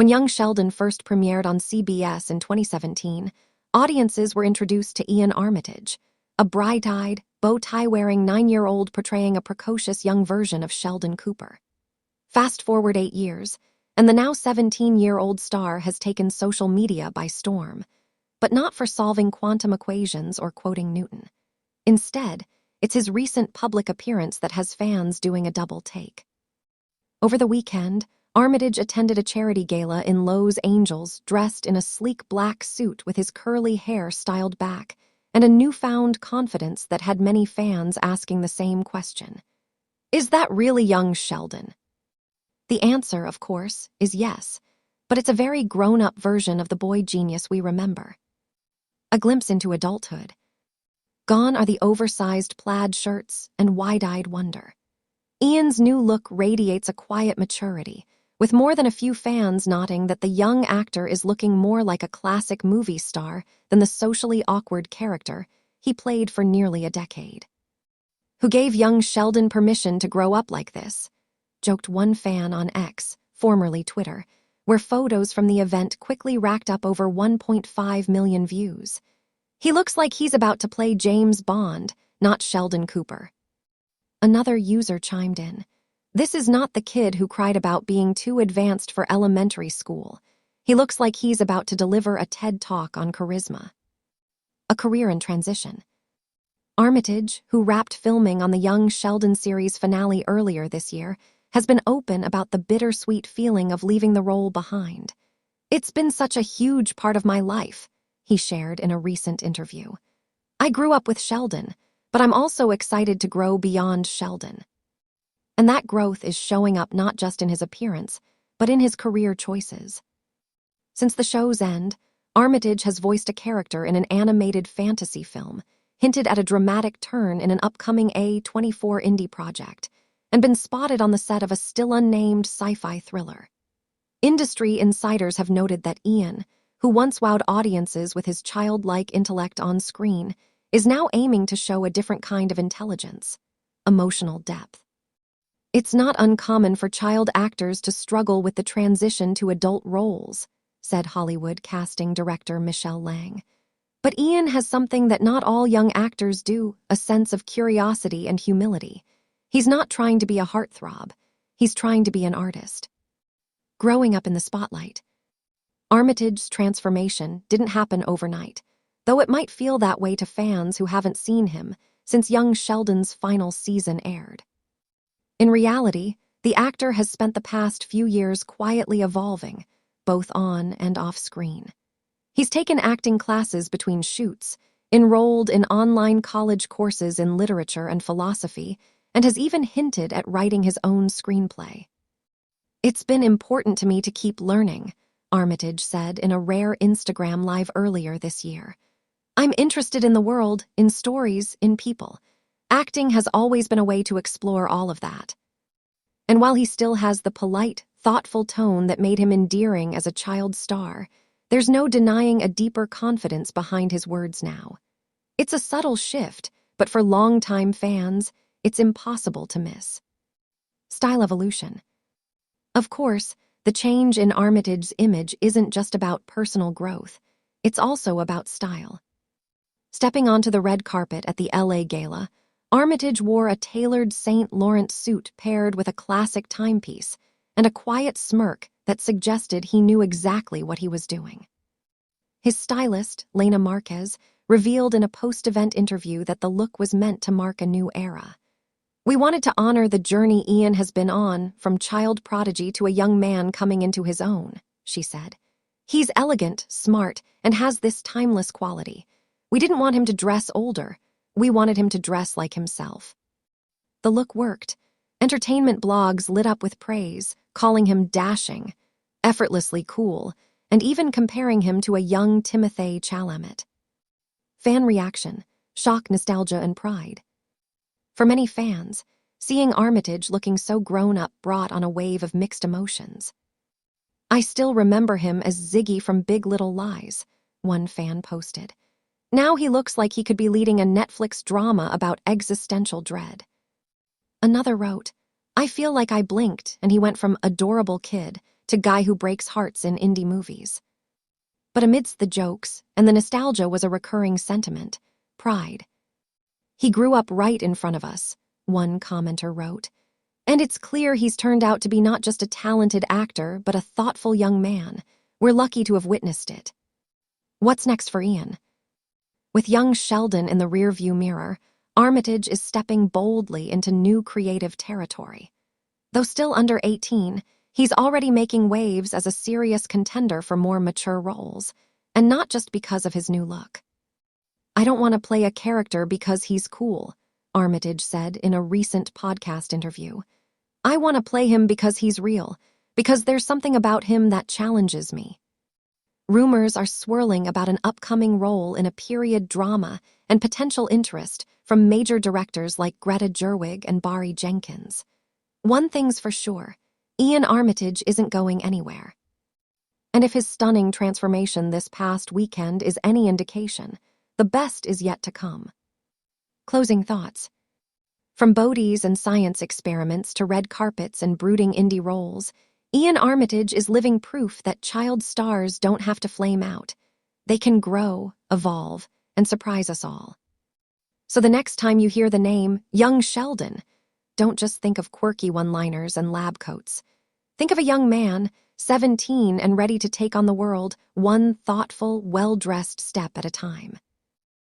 When young Sheldon first premiered on CBS in 2017, audiences were introduced to Ian Armitage, a bright-eyed, bow-tie-wearing 9-year-old portraying a precocious young version of Sheldon Cooper. Fast forward 8 years, and the now 17-year-old star has taken social media by storm, but not for solving quantum equations or quoting Newton. Instead, it's his recent public appearance that has fans doing a double take. Over the weekend, Armitage attended a charity gala in Los Angeles dressed in a sleek black suit with his curly hair styled back and a newfound confidence that had many fans asking the same question. Is that really young Sheldon? The answer, of course, is yes, but it's a very grown-up version of the boy genius we remember. A glimpse into adulthood. Gone are the oversized plaid shirts and wide-eyed wonder. Ian's new look radiates a quiet maturity, with more than a few fans noting that the young actor is looking more like a classic movie star than the socially awkward character he played for nearly a decade. Who gave young Sheldon permission to grow up like this? Joked one fan on X, formerly Twitter, where photos from the event quickly racked up over 1.5 million views. He looks like he's about to play James Bond, not Sheldon Cooper. Another user chimed in. This is not the kid who cried about being too advanced for elementary school. He looks like he's about to deliver a TED Talk on charisma. A career in transition. Armitage, who wrapped filming on the Young Sheldon series finale earlier this year, has been open about the bittersweet feeling of leaving the role behind. It's been such a huge part of my life, he shared in a recent interview. I grew up with Sheldon, but I'm also excited to grow beyond Sheldon. And that growth is showing up not just in his appearance, but in his career choices. Since the show's end, Armitage has voiced a character in an animated fantasy film, hinted at a dramatic turn in an upcoming A24 indie project, and been spotted on the set of a still-unnamed sci-fi thriller. Industry insiders have noted that Ian, who once wowed audiences with his childlike intellect on screen, is now aiming to show a different kind of intelligence, emotional depth. It's not uncommon for child actors to struggle with the transition to adult roles, said Hollywood casting director Michelle Lang. But Ian has something that not all young actors do, a sense of curiosity and humility. He's not trying to be a heartthrob. He's trying to be an artist. Growing up in the spotlight. Armitage's transformation didn't happen overnight, though it might feel that way to fans who haven't seen him since young Sheldon's final season aired. In reality, the actor has spent the past few years quietly evolving, both on and off screen. He's taken acting classes between shoots, enrolled in online college courses in literature and philosophy, and has even hinted at writing his own screenplay. It's been important to me to keep learning, Armitage said in a rare Instagram live earlier this year. I'm interested in the world, in stories, in people. Acting has always been a way to explore all of that. And while he still has the polite, thoughtful tone that made him endearing as a child star, there's no denying a deeper confidence behind his words now. It's a subtle shift, but for longtime fans, it's impossible to miss. Style evolution. Of course, the change in Armitage's image isn't just about personal growth. It's also about style. Stepping onto the red carpet at the LA Gala, Armitage wore a tailored St. Laurent suit paired with a classic timepiece and a quiet smirk that suggested he knew exactly what he was doing. His stylist, Lena Marquez, revealed in a post-event interview that the look was meant to mark a new era. We wanted to honor the journey Ian has been on, from child prodigy to a young man coming into his own, she said. He's elegant, smart, and has this timeless quality. We didn't want him to dress older. We wanted him to dress like himself. The look worked. Entertainment blogs lit up with praise, calling him dashing, effortlessly cool, and even comparing him to a young Timothée Chalamet. Fan reaction, shock, nostalgia, and pride. For many fans, seeing Armitage looking so grown up brought on a wave of mixed emotions. I still remember him as Ziggy from Big Little Lies, one fan posted. Now he looks like he could be leading a Netflix drama about existential dread. Another wrote, I feel like I blinked and he went from adorable kid to guy who breaks hearts in indie movies. But amidst the jokes and the nostalgia was a recurring sentiment: pride. "He grew up right in front of us," one commenter wrote. "And it's clear he's turned out to be not just a talented actor, but a thoughtful young man. We're lucky to have witnessed it." What's next for Ian? With young Sheldon in the rearview mirror, Armitage is stepping boldly into new creative territory. Though still under 18, he's already making waves as a serious contender for more mature roles, and not just because of his new look. "I don't want to play a character because he's cool," Armitage said in a recent podcast interview. "I want to play him because he's real, because there's something about him that challenges me." Rumors are swirling about an upcoming role in a period drama and potential interest from major directors like Greta Gerwig and Barry Jenkins. One thing's for sure: Ian Armitage isn't going anywhere. And if his stunning transformation this past weekend is any indication, the best is yet to come. Closing thoughts. From Bodies and science experiments to red carpets and brooding indie roles, Ian Armitage is living proof that child stars don't have to flame out. They can grow, evolve, and surprise us all. So the next time you hear the name Young Sheldon, don't just think of quirky one-liners and lab coats. Think of a young man, 17 and ready to take on the world, one thoughtful, well-dressed step at a time.